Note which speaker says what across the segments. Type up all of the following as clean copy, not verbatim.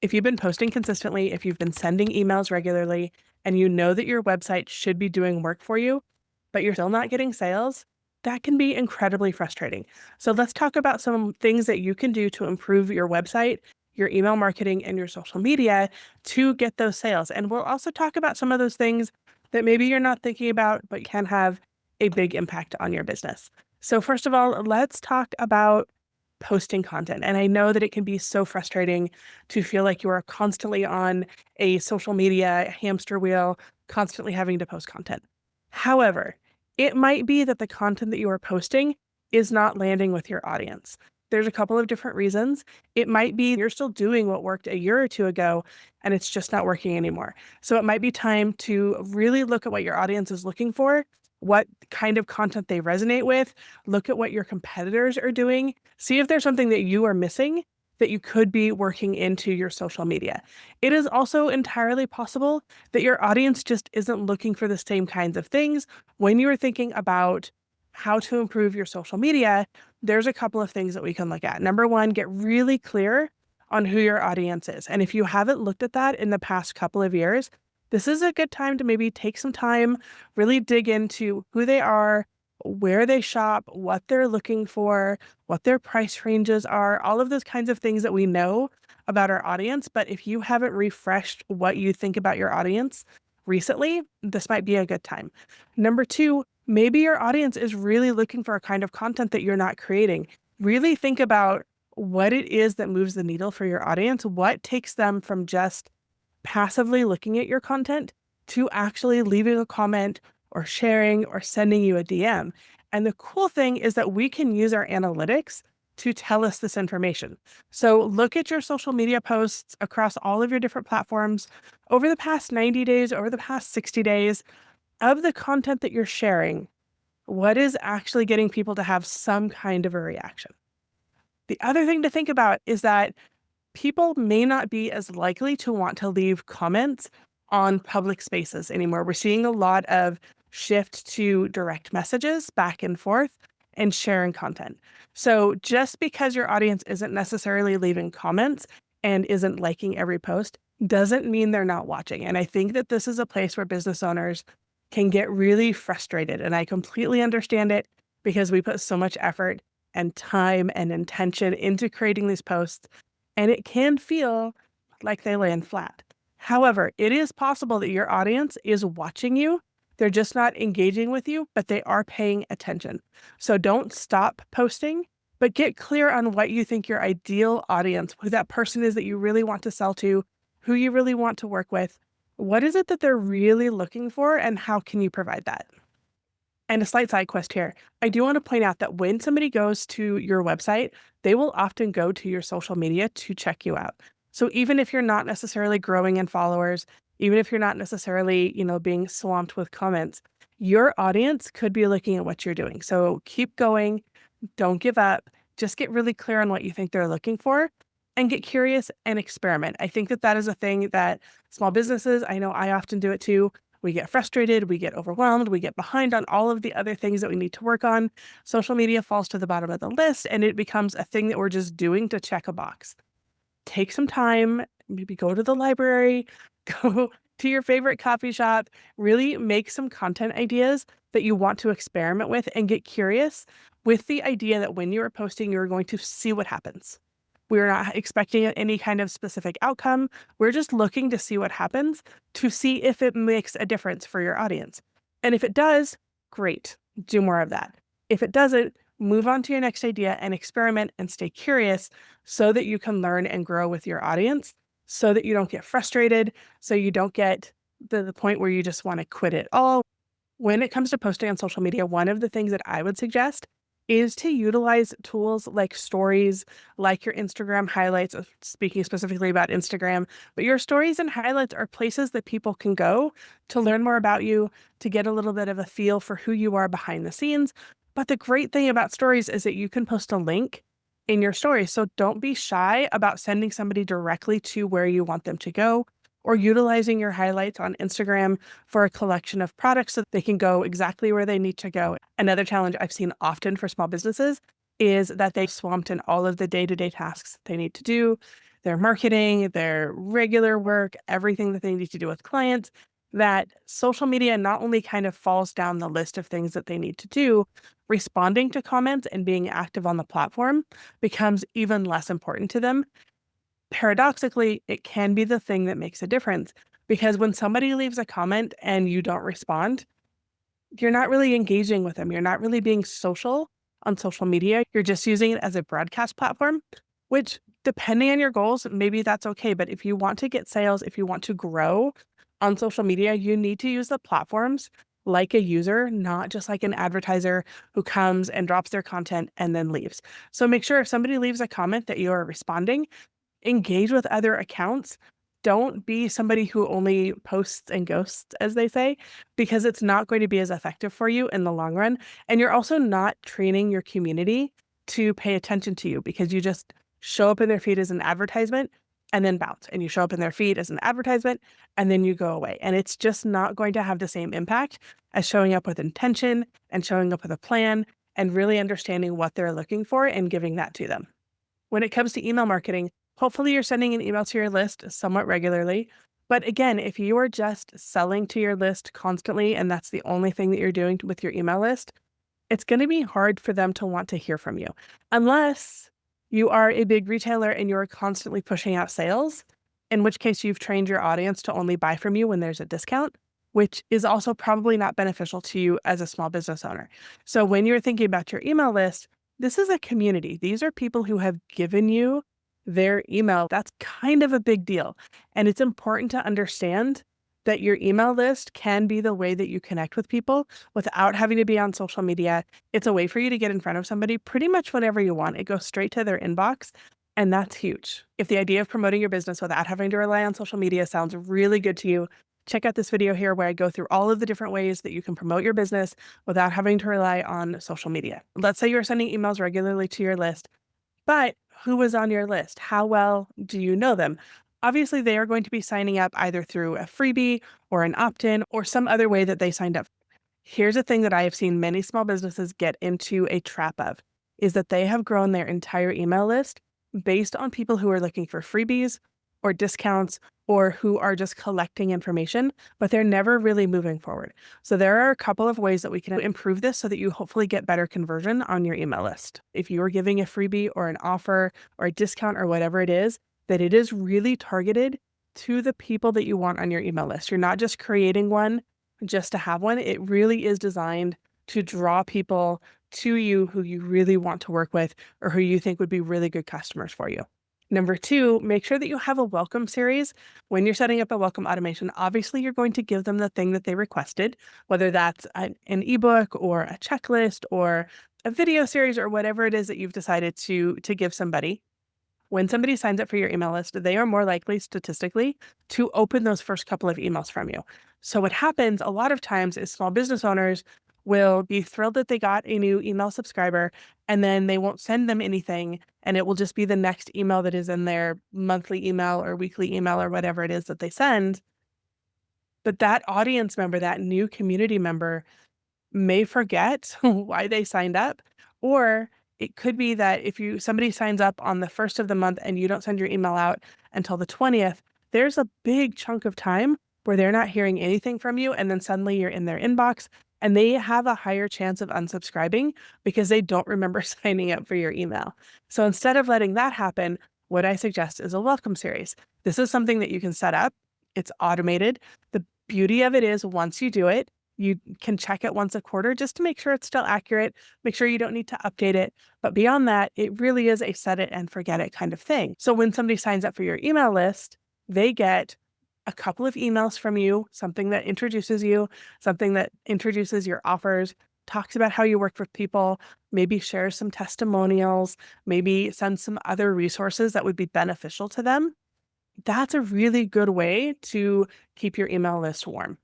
Speaker 1: If you've been posting consistently, if you've been sending emails regularly, and you know that your website should be doing work for you, but you're still not getting sales, that can be incredibly frustrating. So let's talk about some things that you can do to improve your website, your email marketing, and your social media to get those sales. And we'll also talk about some of those things that maybe you're not thinking about, but can have a big impact on your business. So first of all, let's talk about posting content. And I know that it can be so frustrating to feel like you are constantly on a social media hamster wheel, constantly having to post content. However, it might be that the content that you are posting is not landing with your audience. There's a couple of different reasons. It might be you're still doing what worked a year or two ago, and it's just not working anymore. So it might be time to really look at what your audience is looking for, what kind of content they resonate with, look at what your competitors are doing, see if there's something that you are missing that you could be working into your social media. It is also entirely possible that your audience just isn't looking for the same kinds of things. When you are thinking about how to improve your social media, there's a couple of things that we can look at. Number one, get really clear on who your audience is. And if you haven't looked at that in the past couple of years, this is a good time to maybe take some time, really dig into who they are, where they shop, what they're looking for, what their price ranges are, all of those kinds of things that we know about our audience. But if you haven't refreshed what you think about your audience recently, this might be a good time. Number two, maybe your audience is really looking for a kind of content that you're not creating. Really think about what it is that moves the needle for your audience, what takes them from just passively looking at your content to actually leaving a comment or sharing or sending you a DM. And the cool thing is that we can use our analytics to tell us this information. So look at your social media posts across all of your different platforms over the past 90 days, over the past 60 days of the content that you're sharing. What is actually getting people to have some kind of a reaction? The other thing to think about is that people may not be as likely to want to leave comments on public spaces anymore. We're seeing a lot of shift to direct messages back and forth and sharing content. So just because your audience isn't necessarily leaving comments and isn't liking every post doesn't mean they're not watching. And I think that this is a place where business owners can get really frustrated. And I completely understand it because we put so much effort and time and intention into creating these posts, and it can feel like they land flat. However, it is possible that your audience is watching you. They're just not engaging with you, but they are paying attention. So don't stop posting, but get clear on what you think your ideal audience, who that person is that you really want to sell to, who you really want to work with. What is it that they're really looking for, and how can you provide that? And a slight side quest here. I do want to point out that when somebody goes to your website, they will often go to your social media to check you out. So even if you're not necessarily growing in followers, even if you're not necessarily, being swamped with comments, your audience could be looking at what you're doing. So keep going. Don't give up. Just get really clear on what you think they're looking for and get curious and experiment. I think that that is a thing that small businesses, I know I often do it too. We get frustrated, we get overwhelmed, we get behind on all of the other things that we need to work on. Social media falls to the bottom of the list and it becomes a thing that we're just doing to check a box. Take some time, maybe go to the library, go to your favorite coffee shop, really make some content ideas that you want to experiment with and get curious with the idea that when you are posting, you're going to see what happens. We're not expecting any kind of specific outcome. We're just looking to see what happens to see if it makes a difference for your audience. And if it does, great, do more of that. If it doesn't, move on to your next idea and experiment and stay curious so that you can learn and grow with your audience, so that you don't get frustrated, so you don't get to the point where you just want to quit it all. When it comes to posting on social media, one of the things that I would suggest is to utilize tools like stories, like your Instagram highlights, speaking specifically about Instagram, but your stories and highlights are places that people can go to learn more about you, to get a little bit of a feel for who you are behind the scenes. But the great thing about stories is that you can post a link in your story. So don't be shy about sending somebody directly to where you want them to go, or utilizing your highlights on Instagram for a collection of products so they can go exactly where they need to go. Another challenge I've seen often for small businesses is that they're swamped in all of the day-to-day tasks they need to do. their marketing, their regular work, everything that they need to do with clients, that social media not only kind of falls down the list of things that they need to do, responding to comments and being active on the platform becomes even less important to them. Paradoxically, it can be the thing that makes a difference because when somebody leaves a comment and you don't respond, you're not really engaging with them. You're not really being social on social media. You're just using it as a broadcast platform, which, depending on your goals, maybe that's okay. But if you want to get sales, if you want to grow on social media, you need to use the platforms like a user, not just like an advertiser who comes and drops their content and then leaves. So make sure if somebody leaves a comment that you are responding, engage with other accounts. Don't be somebody who only posts and ghosts, as they say, because it's not going to be as effective for you in the long run. And you're also not training your community to pay attention to you because you just show up in their feed as an advertisement and then bounce. And you show up in their feed as an advertisement and then you go away. And it's just not going to have the same impact as showing up with intention and showing up with a plan and really understanding what they're looking for and giving that to them. When it comes to email marketing, hopefully you're sending an email to your list somewhat regularly. But again, if you are just selling to your list constantly and that's the only thing that you're doing with your email list, it's going to be hard for them to want to hear from you unless you are a big retailer and you're constantly pushing out sales, in which case you've trained your audience to only buy from you when there's a discount, which is also probably not beneficial to you as a small business owner. So when you're thinking about your email list, this is a community. These are people who have given you their email. That's kind of a big deal. And it's important to understand that your email list can be the way that you connect with people without having to be on social media. It's a way for you to get in front of somebody pretty much whenever you want. It goes straight to their inbox. And that's huge. If the idea of promoting your business without having to rely on social media sounds really good to you, check out this video here where I go through all of the different ways that you can promote your business without having to rely on social media. Let's say you're sending emails regularly to your list, but who was on your list? How well do you know them? Obviously, they are going to be signing up either through a freebie or an opt-in or some other way that they signed up. Here's a thing that I have seen many small businesses get into a trap of, is that they have grown their entire email list based on people who are looking for freebies or discounts or who are just collecting information, but they're never really moving forward. So there are a couple of ways that we can improve this so that you hopefully get better conversion on your email list. If you are giving a freebie or an offer or a discount or whatever it is, that it is really targeted to the people that you want on your email list. You're not just creating one just to have one. It really is designed to draw people to you who you really want to work with or who you think would be really good customers for you. Number two, make sure that you have a welcome series. When you're setting up a welcome automation, obviously you're going to give them the thing that they requested, whether that's an ebook or a checklist or a video series or whatever it is that you've decided to give somebody. When somebody signs up for your email list, they are more likely statistically to open those first couple of emails from you. So what happens a lot of times is small business owners will be thrilled that they got a new email subscriber, and then they won't send them anything, and it will just be the next email that is in their monthly email or weekly email or whatever it is that they send. But that audience member, that new community member, may forget why they signed up, or it could be that if somebody signs up on the first of the month and you don't send your email out until the 20th, there's a big chunk of time where they're not hearing anything from you, and then suddenly you're in their inbox and they have a higher chance of unsubscribing because they don't remember signing up for your email. So instead of letting that happen, what I suggest is a welcome series. This is something that you can set up. It's automated. The beauty of it is once you do it, you can check it once a quarter just to make sure it's still accurate, make sure you don't need to update it. But beyond that, it really is a set it and forget it kind of thing. So when somebody signs up for your email list, they get a couple of emails from you, something that introduces you, something that introduces your offers, talks about how you work with people, maybe shares some testimonials, maybe sends some other resources that would be beneficial to them. That's a really good way to keep your email list warm.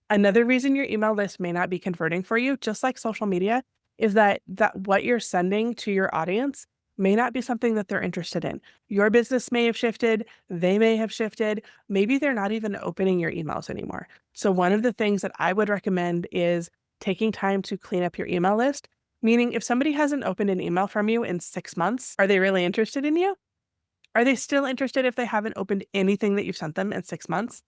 Speaker 1: Another reason your email list may not be converting for you, just like social media, is that what you're sending to your audience may not be something that they're interested in. Your business may have shifted, they may have shifted, maybe they're not even opening your emails anymore. So one of the things that I would recommend is taking time to clean up your email list, meaning if somebody hasn't opened an email from you in 6 months, are they really interested in you? Are they still interested if they haven't opened anything that you've sent them in 6 months?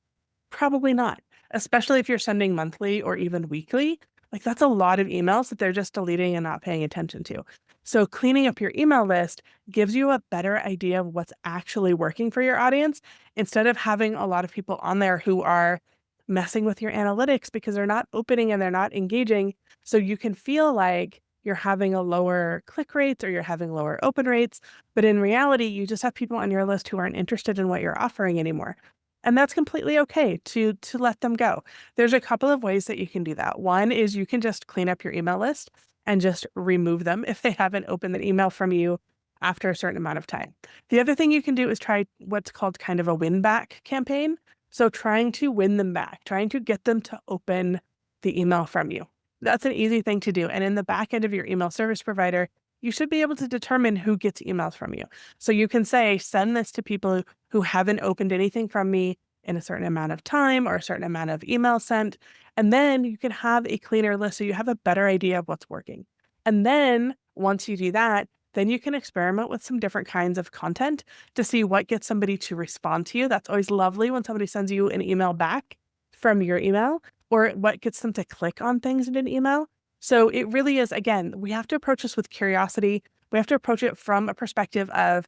Speaker 1: Probably not, especially if you're sending monthly or even weekly. Like that's a lot of emails that they're just deleting and not paying attention to. So cleaning up your email list gives you a better idea of what's actually working for your audience instead of having a lot of people on there who are messing with your analytics because they're not opening and they're not engaging. So you can feel like you're having a lower click rates or you're having lower open rates. But in reality, you just have people on your list who aren't interested in what you're offering anymore. And that's completely okay to let them go. There's a couple of ways that you can do that. One is you can just clean up your email list and just remove them if they haven't opened an email from you after a certain amount of time. The other thing you can do is try what's called kind of a win back campaign. So trying to win them back, trying to get them to open the email from you. That's an easy thing to do. And in the back end of your email service provider, you should be able to determine who gets emails from you. So you can say, send this to people who haven't opened anything from me in a certain amount of time or a certain amount of email sent. And then you can have a cleaner list so you have a better idea of what's working. And then once you do that, then you can experiment with some different kinds of content to see what gets somebody to respond to you. That's always lovely when somebody sends you an email back from your email, or what gets them to click on things in an email. So it really is, again, we have to approach this with curiosity. We have to approach it from a perspective of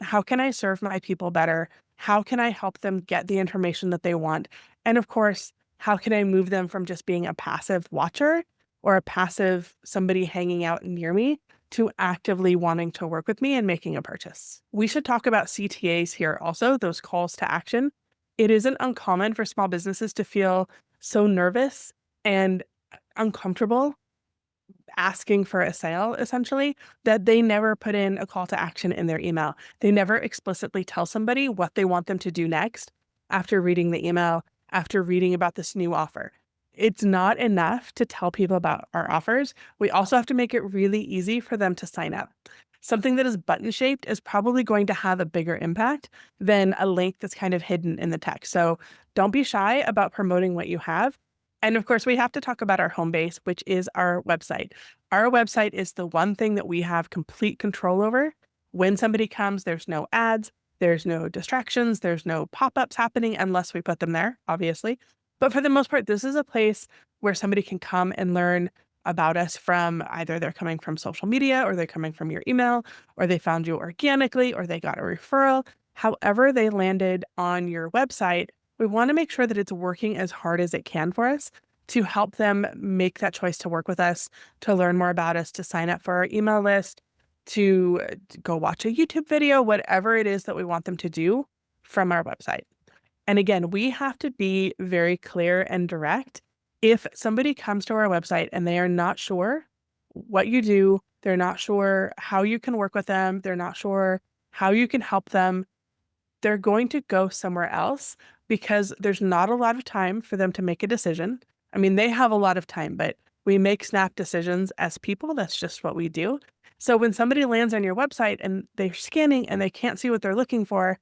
Speaker 1: how can I serve my people better? How can I help them get the information that they want? And of course, how can I move them from just being a passive watcher or a passive somebody hanging out near me to actively wanting to work with me and making a purchase? We should talk about CTAs here also, those calls to action. It isn't uncommon for small businesses to feel so nervous and uncomfortable asking for a sale, essentially, that they never put in a call to action in their email. They never explicitly tell somebody what they want them to do next after reading the email, after reading about this new offer. It's not enough to tell people about our offers. We also have to make it really easy for them to sign up. Something that is button shaped is probably going to have a bigger impact than a link that's kind of hidden in the text. So don't be shy about promoting what you have. And of course, we have to talk about our home base, which is our website. Our website is the one thing that we have complete control over. When somebody comes, there's no ads, there's no distractions, there's no pop-ups happening unless we put them there, obviously. But for the most part, this is a place where somebody can come and learn about us from either they're coming from social media or they're coming from your email or they found you organically or they got a referral. However they landed on your website, we want to make sure that it's working as hard as it can for us to help them make that choice to work with us, to learn more about us, to sign up for our email list, to go watch a YouTube video, whatever it is that we want them to do from our website. And again, we have to be very clear and direct. If somebody comes to our website and they are not sure what you do, they're not sure how you can work with them, they're not sure how you can help them, they're going to go somewhere else because there's not a lot of time for them to make a decision. I mean, they have a lot of time, but we make snap decisions as people. That's just what we do. So when somebody lands on your website and they're scanning and they can't see what they're looking for,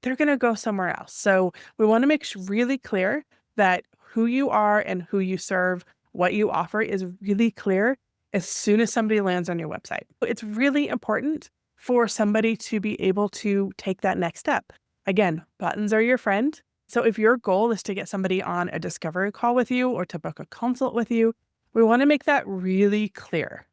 Speaker 1: they're going to go somewhere else. So we want to make really clear that who you are and who you serve, what you offer is really clear as soon as somebody lands on your website. It's really important for somebody to be able to take that next step. Again, buttons are your friend. So if your goal is to get somebody on a discovery call with you or to book a consult with you, we want to make that really clear.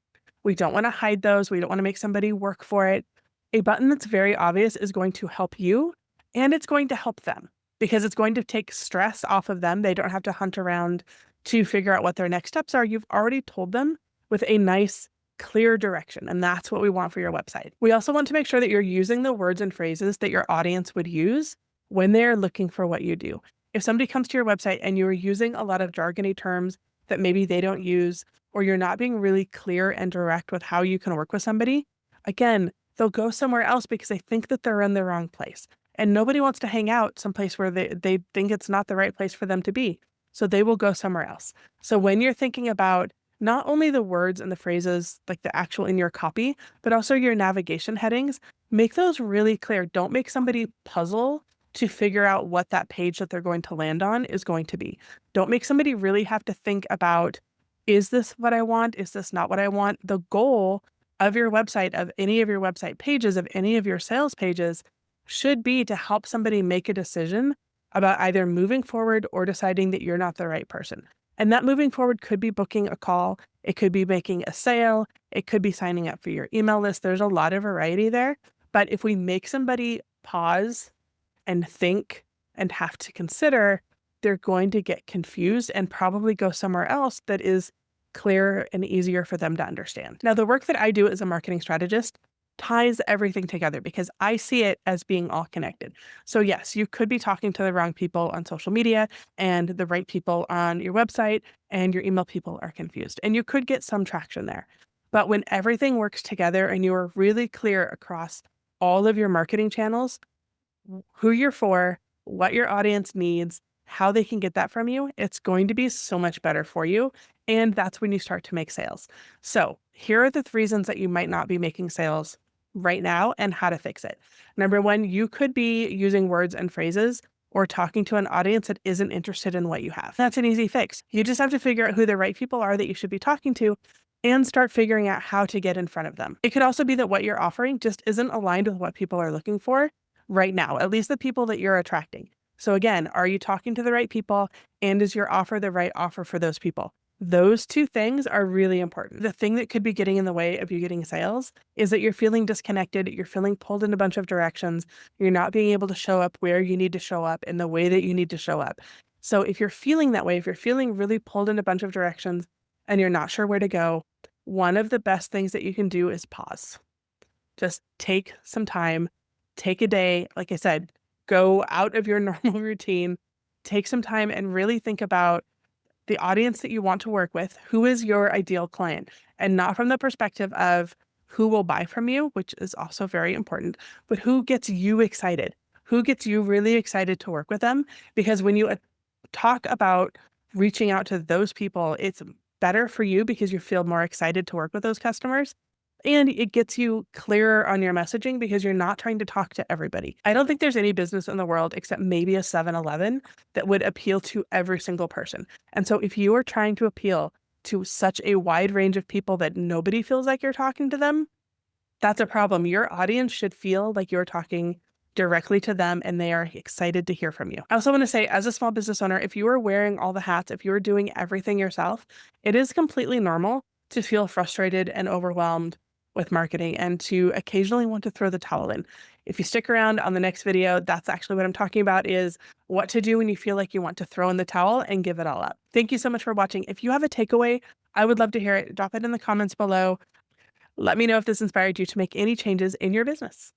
Speaker 1: We don't want to hide those. We don't want to make somebody work for it. A button that's very obvious is going to help you and it's going to help them because it's going to take stress off of them. They don't have to hunt around to figure out what their next steps are. You've already told them with a nice, clear direction. And that's what we want for your website. We also want to make sure that you're using the words and phrases that your audience would use when they're looking for what you do. If somebody comes to your website and you're using a lot of jargony terms that maybe they don't use, or you're not being really clear and direct with how you can work with somebody, again, they'll go somewhere else because they think that they're in the wrong place. And nobody wants to hang out someplace where they think it's not the right place for them to be. So they will go somewhere else. So when you're thinking about not only the words and the phrases, like the actual in your copy, but also your navigation headings, make those really clear. Don't make somebody puzzle to figure out what that page that they're going to land on is going to be. Don't make somebody really have to think about, is this what I want? Is this not what I want? The goal of your website, of any of your website pages, of any of your sales pages, should be to help somebody make a decision about either moving forward or deciding that you're not the right person. And that moving forward could be booking a call, it could be making a sale, it could be signing up for your email list. There's a lot of variety there. But if we make somebody pause and think and have to consider, they're going to get confused and probably go somewhere else that is clearer and easier for them to understand. Now, the work that I do as a marketing strategist ties everything together because I see it as being all connected. So yes, you could be talking to the wrong people on social media and the right people on your website, and your email people are confused. And you could get some traction there. But when everything works together and you are really clear across all of your marketing channels, who you're for, what your audience needs, how they can get that from you, it's going to be so much better for you. And that's when you start to make sales. So here are the reasons that you might not be making sales right now and how to fix it. Number one, you could be using words and phrases or talking to an audience that isn't interested in what you have. That's an easy fix. You just have to figure out who the right people are that you should be talking to and start figuring out how to get in front of them. It could also be that what you're offering just isn't aligned with what people are looking for right now, at least the people that you're attracting. So again, are you talking to the right people, and is your offer the right offer for those people? Those two things are really important. The thing that could be getting in the way of you getting sales is that you're feeling disconnected, you're feeling pulled in a bunch of directions, you're not being able to show up where you need to show up in the way that you need to show up. So if you're feeling that way, if you're feeling really pulled in a bunch of directions and you're not sure where to go, one of the best things that you can do is pause. Just take some time, take a day, like I said, go out of your normal routine, take some time and really think about the audience that you want to work with. Who is your ideal client? And not from the perspective of who will buy from you, which is also very important, but who gets you excited? Who gets you really excited to work with them? Because when you talk about reaching out to those people, it's better for you because you feel more excited to work with those customers. And it gets you clearer on your messaging because you're not trying to talk to everybody. I don't think there's any business in the world except maybe a 7-Eleven that would appeal to every single person. And so if you are trying to appeal to such a wide range of people that nobody feels like you're talking to them, that's a problem. Your audience should feel like you're talking directly to them and they are excited to hear from you. I also want to say, as a small business owner, if you are wearing all the hats, if you are doing everything yourself, it is completely normal to feel frustrated and overwhelmed with marketing and to occasionally want to throw the towel in. If you stick around on the next video, that's actually what I'm talking about, is what to do when you feel like you want to throw in the towel and give it all up. Thank you so much for watching. If you have a takeaway, I would love to hear it. Drop it in the comments below. Let me know if this inspired you to make any changes in your business.